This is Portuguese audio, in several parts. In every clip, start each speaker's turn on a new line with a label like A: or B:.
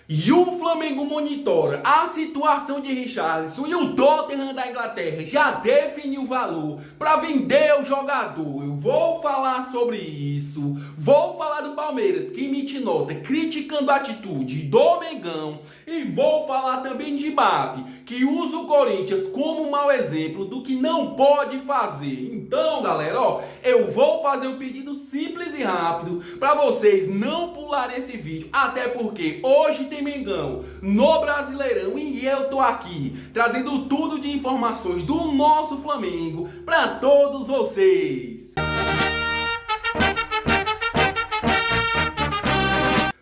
A: E o Flamengo monitora a situação de Richarlison e o Tottenham da Inglaterra já definiu o valor para vender o jogador. Eu vou falar sobre isso. Vou falar do Palmeiras, que emite nota criticando a atitude do Mengão. E vou falar também de Mbappé, que usa o Corinthians como um mau exemplo do que não pode fazer. Então, galera, eu vou fazer um pedido simples e rápido para vocês não pularem esse vídeo, até porque hoje tem Mengão no Brasileirão e eu tô aqui trazendo tudo de informações do nosso Flamengo para todos vocês.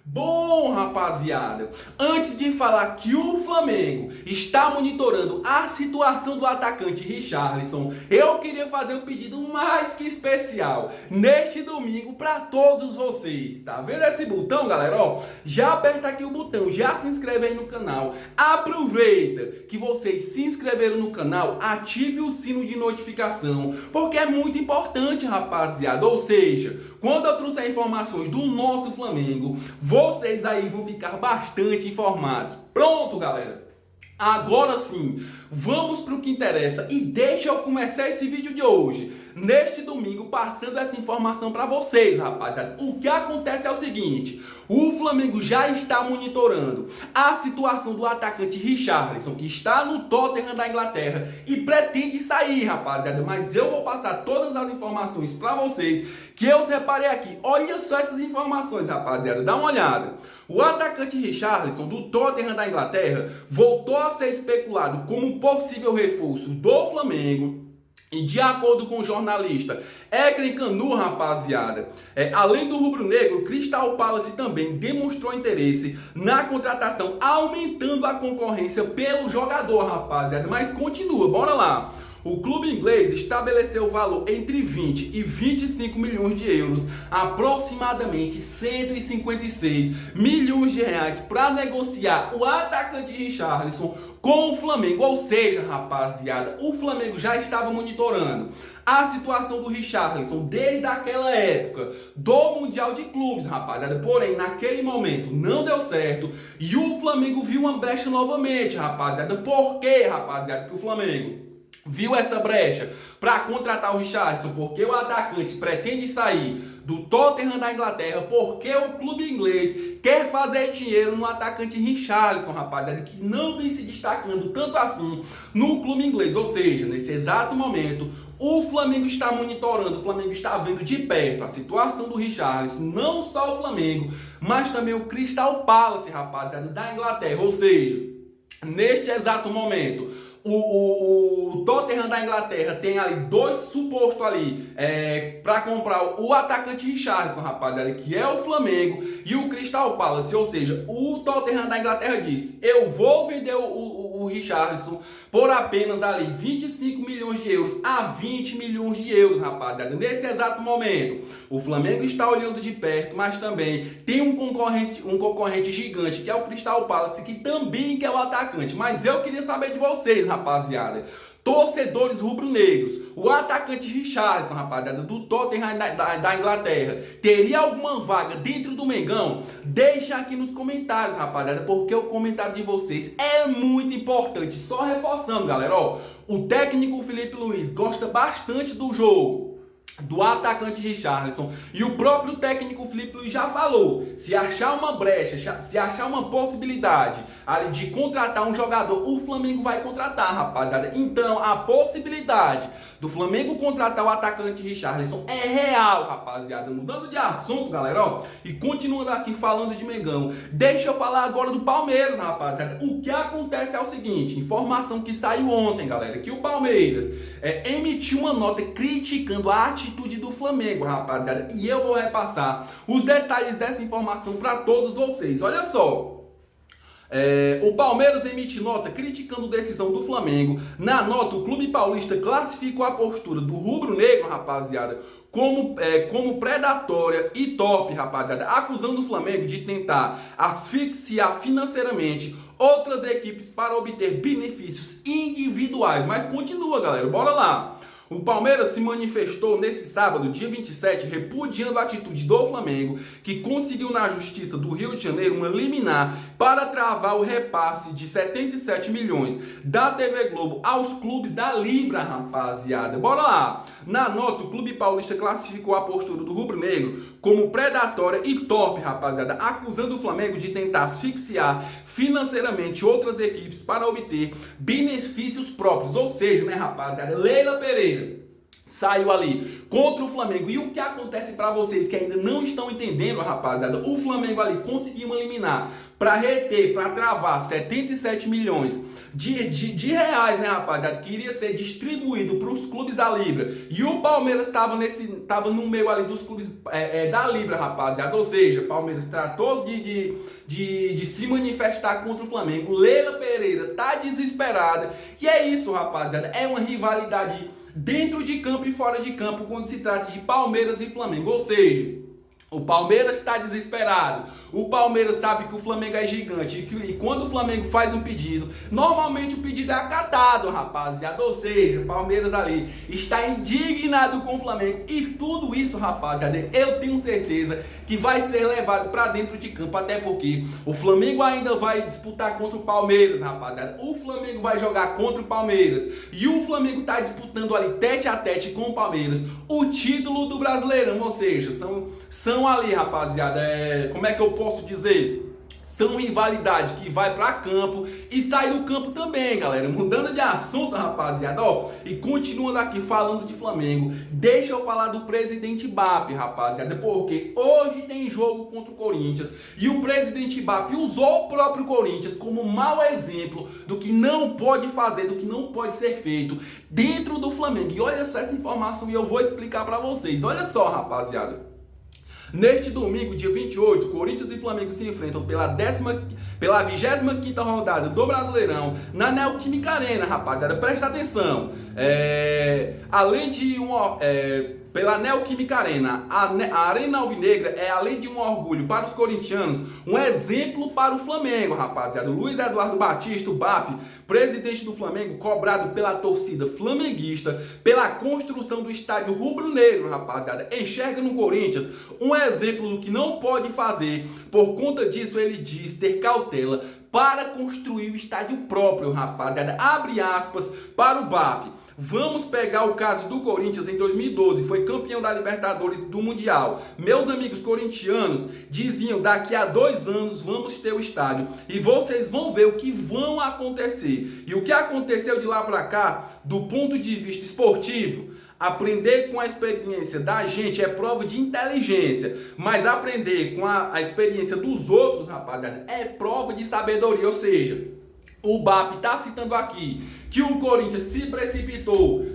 A: Bom, rapaziada, antes de falar que o Flamengo está monitorando a situação do atacante Richarlison, eu queria fazer um pedido mais que especial neste domingo para todos vocês. Tá vendo esse botão, galera? Já aperta aqui o botão, já se inscreve aí no canal. Aproveita que vocês se inscreveram no canal, ative o sino de notificação, porque é muito importante, rapaziada. Ou seja, quando eu trouxer informações do nosso Flamengo, vocês aí vão ficar bastante informados. Pronto, galera. Agora sim, vamos para o que interessa e deixa eu começar esse vídeo de hoje, neste domingo, passando essa informação para vocês, rapaziada. O que acontece é o seguinte: o Flamengo já está monitorando a situação do atacante Richarlison, que está no Tottenham da Inglaterra e pretende sair, rapaziada. Mas eu vou passar todas as informações para vocês que eu separei aqui. Olha só essas informações, rapaziada, dá uma olhada. O atacante Richarlison do Tottenham da Inglaterra voltou a ser especulado como possível reforço do Flamengo. E de acordo com o jornalista Ekren Canu, rapaziada, além do rubro-negro, Crystal Palace também demonstrou interesse na contratação, aumentando a concorrência pelo jogador, rapaziada. Mas continua, bora lá. O clube inglês estabeleceu o valor entre 20 e 25 milhões de euros, aproximadamente 156 milhões de reais, para negociar o atacante Richarlison com o Flamengo. Ou seja, rapaziada, o Flamengo já estava monitorando a situação do Richarlison desde aquela época do Mundial de Clubes, rapaziada. Porém, naquele momento não deu certo e o Flamengo viu uma brecha novamente, rapaziada. Por quê, rapaziada, que o Flamengo viu essa brecha para contratar o Richarlison? Porque o atacante pretende sair do Tottenham da Inglaterra, porque o clube inglês quer fazer dinheiro no atacante Richarlison, rapaziada, que não vem se destacando tanto assim no clube inglês. Ou seja, nesse exato momento, o Flamengo está monitorando, o Flamengo está vendo de perto a situação do Richarlison, não só o Flamengo, mas também o Crystal Palace, rapaziada, da Inglaterra. Ou seja, neste exato momento, o Tottenham da Inglaterra tem ali dois supostos ali para comprar o atacante Richarlison, rapaziada, que é o Flamengo e o Crystal Palace. Ou seja, o Tottenham da Inglaterra disse: eu vou vender o Richarlison por apenas ali 25 milhões de euros a 20 milhões de euros, rapaziada. Nesse exato momento, o Flamengo está olhando de perto, mas também tem um concorrente gigante, que é o Crystal Palace, que também quer o atacante. Mas eu queria saber de vocês, rapaziada, torcedores rubro-negros, o atacante Richarlison, rapaziada, do Tottenham da Inglaterra, teria alguma vaga dentro do Mengão? Deixa aqui nos comentários, rapaziada, porque o comentário de vocês é muito importante. Só reforçando, galera, o técnico Felipe Luiz gosta bastante do jogo do atacante Richarlison e o próprio técnico Felipe Luiz já falou: se achar uma brecha, se achar uma possibilidade ali de contratar um jogador, o Flamengo vai contratar, rapaziada. Então a possibilidade do Flamengo contratar o atacante Richarlison é real, rapaziada. Mudando de assunto, galera, e continuando aqui falando de Mengão, deixa eu falar agora do Palmeiras, rapaziada. O que acontece é o seguinte: informação que saiu ontem, galera, que o Palmeiras emitiu uma nota criticando a atitude do Flamengo, rapaziada, e eu vou repassar os detalhes dessa informação para todos vocês. Olha só. O Palmeiras emite nota criticando a decisão do Flamengo. Na nota, o clube paulista classificou a postura do rubro-negro, rapaziada, como predatória e torpe, rapaziada, acusando o Flamengo de tentar asfixiar financeiramente outras equipes para obter benefícios individuais. Mas continua, galera, bora lá. O Palmeiras se manifestou nesse sábado, dia 27, repudiando a atitude do Flamengo, que conseguiu na Justiça do Rio de Janeiro uma liminar para travar o repasse de 77 milhões da TV Globo aos clubes da Libra, rapaziada. Bora lá! Na nota, o Clube Paulista classificou a postura do rubro-negro como predatória e torpe, rapaziada, acusando o Flamengo de tentar asfixiar financeiramente outras equipes para obter benefícios próprios. Ou seja, né, rapaziada, Leila Pereira saiu ali contra o Flamengo. E o que acontece para vocês que ainda não estão entendendo, rapaziada, o Flamengo ali conseguiu eliminar para reter, para travar 77 milhões de reais, né, rapaziada, que iria ser distribuído para os clubes da Libra. E o Palmeiras estava no meio ali dos clubes da Libra, rapaziada. Ou seja, o Palmeiras tratou de se manifestar contra o Flamengo. Leila Pereira tá desesperada. E é isso, rapaziada. É uma rivalidade dentro de campo e fora de campo quando se trata de Palmeiras e Flamengo. Ou seja, o Palmeiras está desesperado. O Palmeiras sabe que o Flamengo é gigante e quando o Flamengo faz um pedido, normalmente o pedido é acatado, rapaziada. Ou seja, o Palmeiras ali está indignado com o Flamengo e tudo isso, rapaziada, eu tenho certeza que vai ser levado para dentro de campo, até porque o Flamengo ainda vai disputar contra o Palmeiras, rapaziada. O Flamengo vai jogar contra o Palmeiras e o Flamengo está disputando ali tete a tete com o Palmeiras o título do Brasileirão. Ou seja, são ali, rapaziada, como é que eu posso dizer? São rivalidade que vai para campo e sai do campo também, galera. Mudando de assunto, rapaziada, ó, e continuando aqui falando de Flamengo, deixa eu falar do presidente BAP, rapaziada, porque hoje tem jogo contra o Corinthians e o presidente BAP usou o próprio Corinthians como mau exemplo do que não pode fazer, do que não pode ser feito dentro do Flamengo. E olha só essa informação e eu vou explicar para vocês. Olha só, rapaziada. Neste domingo, dia 28, Corinthians e Flamengo se enfrentam pela 25ª rodada do Brasileirão na Neoquímica Arena, rapaziada. Presta atenção. Pela Neoquímica Arena, a Arena Alvinegra é, além de um orgulho para os corintianos, um exemplo para o Flamengo, rapaziada. Luiz Eduardo Batista, o BAP, presidente do Flamengo, cobrado pela torcida flamenguista pela construção do estádio rubro-negro, rapaziada, enxerga no Corinthians um exemplo do que não pode fazer. Por conta disso, ele diz ter cautela para construir o estádio próprio, rapaziada. Abre aspas para o BAP. Vamos pegar o caso do Corinthians em 2012, foi campeão da Libertadores do Mundial. Meus amigos corintianos diziam, daqui a 2 anos vamos ter o estádio. E vocês vão ver o que vão acontecer. E o que aconteceu de lá para cá, do ponto de vista esportivo, aprender com a experiência da gente é prova de inteligência, mas aprender com a experiência dos outros, rapaziada, é prova de sabedoria. Ou seja, o BAP está citando aqui que o Corinthians se precipitou,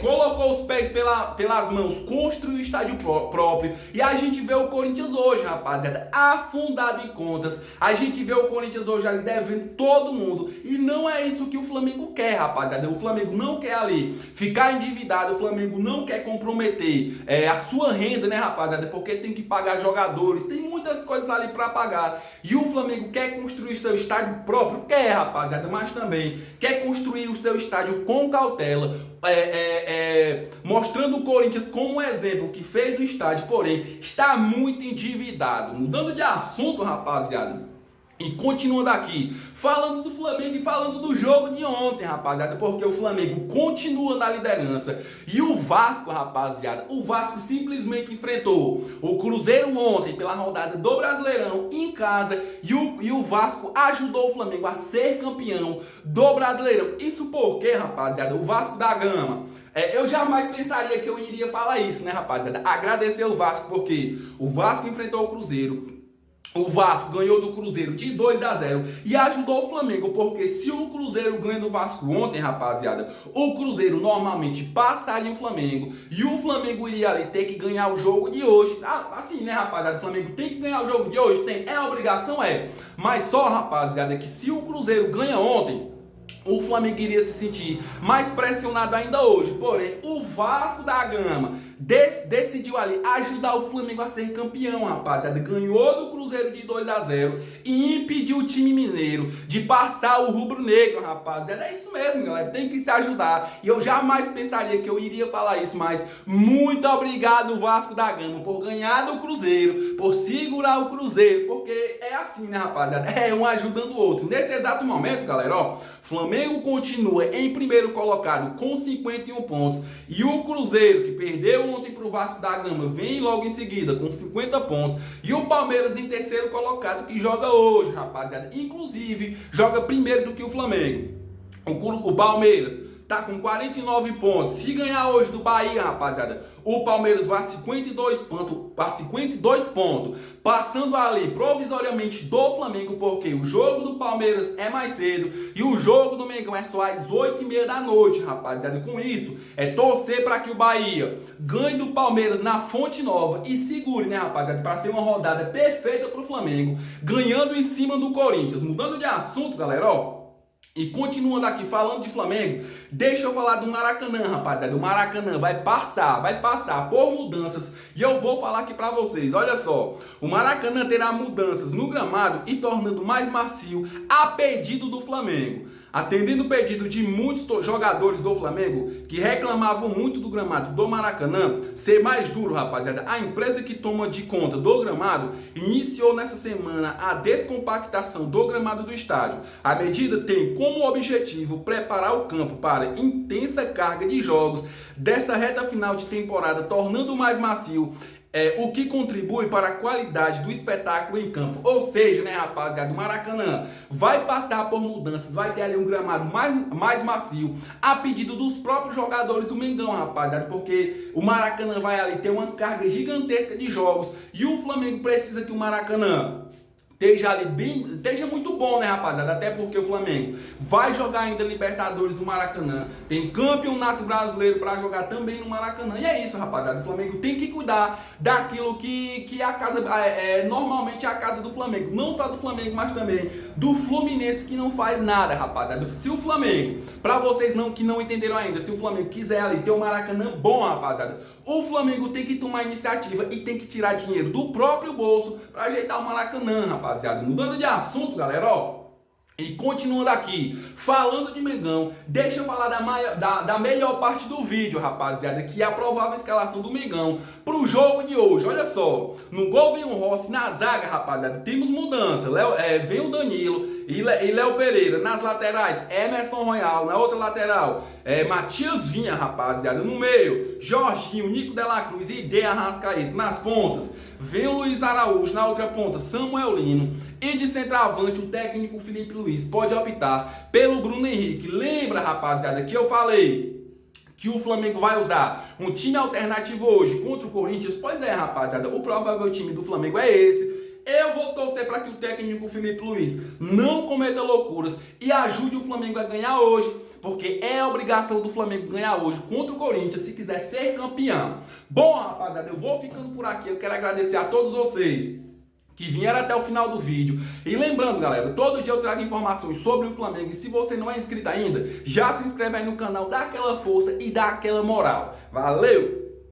A: colocou os pés pelas mãos, construiu o estádio próprio. E a gente vê o Corinthians hoje, rapaziada, afundado em contas. A gente vê o Corinthians hoje ali devendo todo mundo. E não é isso que o Flamengo quer, rapaziada. O Flamengo não quer ali ficar endividado. O Flamengo não quer comprometer a sua renda, né, rapaziada? Porque tem que pagar jogadores, tem muitas coisas ali para pagar. E o Flamengo quer construir seu estádio próprio? Quer, rapaziada, mas também quer construir o seu estádio com cautela, mostrando o Corinthians como um exemplo que fez o estádio, porém está muito endividado. Mudando de assunto, rapaziada, e continuando aqui, falando do Flamengo e falando do jogo de ontem, rapaziada, porque o Flamengo continua na liderança e o Vasco, rapaziada, o Vasco simplesmente enfrentou o Cruzeiro ontem pela rodada do Brasileirão em casa e o Vasco ajudou o Flamengo a ser campeão do Brasileirão. Isso porque, rapaziada, o Vasco da Gama, eu jamais pensaria que eu iria falar isso, né, rapaziada? Agradecer o Vasco, porque o Vasco enfrentou o Cruzeiro. O Vasco ganhou do Cruzeiro de 2-0 e ajudou o Flamengo, porque se o Cruzeiro ganha do Vasco ontem, rapaziada, o Cruzeiro normalmente passaria o Flamengo e o Flamengo iria ali ter que ganhar o jogo de hoje. Assim, né, rapaziada? O Flamengo tem que ganhar o jogo de hoje? Tem. É a obrigação? É. Mas só, rapaziada, que se o Cruzeiro ganha ontem, o Flamengo iria se sentir mais pressionado ainda hoje. Porém, o Vasco da Gama decidiu ali ajudar o Flamengo a ser campeão, rapaziada. Ganhou do Cruzeiro de 2-0 e impediu o time mineiro de passar o rubro-negro, rapaziada. É isso mesmo, galera. Tem que se ajudar. E eu jamais pensaria que eu iria falar isso, mas muito obrigado, Vasco da Gama, por ganhar do Cruzeiro, por segurar o Cruzeiro, porque é assim, né, rapaziada? É um ajudando o outro. Nesse exato momento, galera, ó, Flamengo continua em primeiro colocado com 51 pontos e o Cruzeiro, que perdeu ontem para o Vasco da Gama, vem logo em seguida com 50 pontos e o Palmeiras em terceiro colocado, que joga hoje, rapaziada, inclusive joga primeiro do que o Flamengo. O Palmeiras tá com 49 pontos. Se ganhar hoje do Bahia, rapaziada, o Palmeiras vai a 52 pontos, passando ali provisoriamente do Flamengo, porque o jogo do Palmeiras é mais cedo e o jogo do Mengão é só às 8h30 da noite, rapaziada. Com isso, é torcer para que o Bahia ganhe do Palmeiras na Fonte Nova e segure, né, rapaziada, para ser uma rodada perfeita pro Flamengo, ganhando em cima do Corinthians. Mudando de assunto, galera, ó, e continuando aqui falando de Flamengo, deixa eu falar do Maracanã, rapaziada. O Maracanã vai passar por mudanças e eu vou falar aqui pra vocês. Olha só, o Maracanã terá mudanças no gramado e tornando mais macio a pedido do Flamengo. Atendendo o pedido de muitos jogadores do Flamengo que reclamavam muito do gramado do Maracanã ser mais duro, rapaziada, a empresa que toma de conta do gramado iniciou nessa semana a descompactação do gramado do estádio. A medida tem como objetivo preparar o campo para intensa carga de jogos dessa reta final de temporada, tornando mais macio, o que contribui para a qualidade do espetáculo em campo. Ou seja, né, rapaziada, o Maracanã vai passar por mudanças, vai ter ali um gramado mais macio, a pedido dos próprios jogadores do Mengão, rapaziada, porque o Maracanã vai ali ter uma carga gigantesca de jogos e o Flamengo precisa que o Maracanã esteja muito bom, né, rapaziada? Até porque o Flamengo vai jogar ainda Libertadores no Maracanã, tem Campeonato Brasileiro para jogar também no Maracanã. E é isso, rapaziada. O Flamengo tem que cuidar daquilo que a casa normalmente é a casa do Flamengo, não só do Flamengo, mas também do Fluminense, que não faz nada, rapaziada. Se o Flamengo, para vocês que não entenderam ainda, se o Flamengo quiser ali ter um Maracanã bom, rapaziada, o Flamengo tem que tomar iniciativa e tem que tirar dinheiro do próprio bolso para ajeitar o Maracanã, rapaziada. Mudando de assunto, galera, ó, e continuando aqui, falando de Mengão, deixa eu falar da melhor parte do vídeo, rapaziada, que é a provável escalação do Mengão pro jogo de hoje. Olha só, no gol vem o Rossi, na zaga, rapaziada, temos mudança, vem o Danilo e Léo Pereira, nas laterais, Emerson Royal, na outra lateral, Matias Vinha, rapaziada, no meio, Jorginho, Nico de la Cruz e De Arrascaeta, nas pontas, vem o Luiz Araújo, na outra ponta, Samuel Lino. E de centroavante, o técnico Felipe Luiz pode optar pelo Bruno Henrique. Lembra, rapaziada, que eu falei que o Flamengo vai usar um time alternativo hoje contra o Corinthians? Pois é, rapaziada, o provável time do Flamengo é esse. Eu vou torcer para que o técnico Felipe Luiz não cometa loucuras e ajude o Flamengo a ganhar hoje, porque é a obrigação do Flamengo ganhar hoje contra o Corinthians se quiser ser campeão. Bom, rapaziada, eu vou ficando por aqui. Eu quero agradecer a todos vocês que vieram até o final do vídeo. E lembrando, galera, todo dia eu trago informações sobre o Flamengo. E se você não é inscrito ainda, já se inscreve aí no canal, dá aquela força e dá aquela moral. Valeu!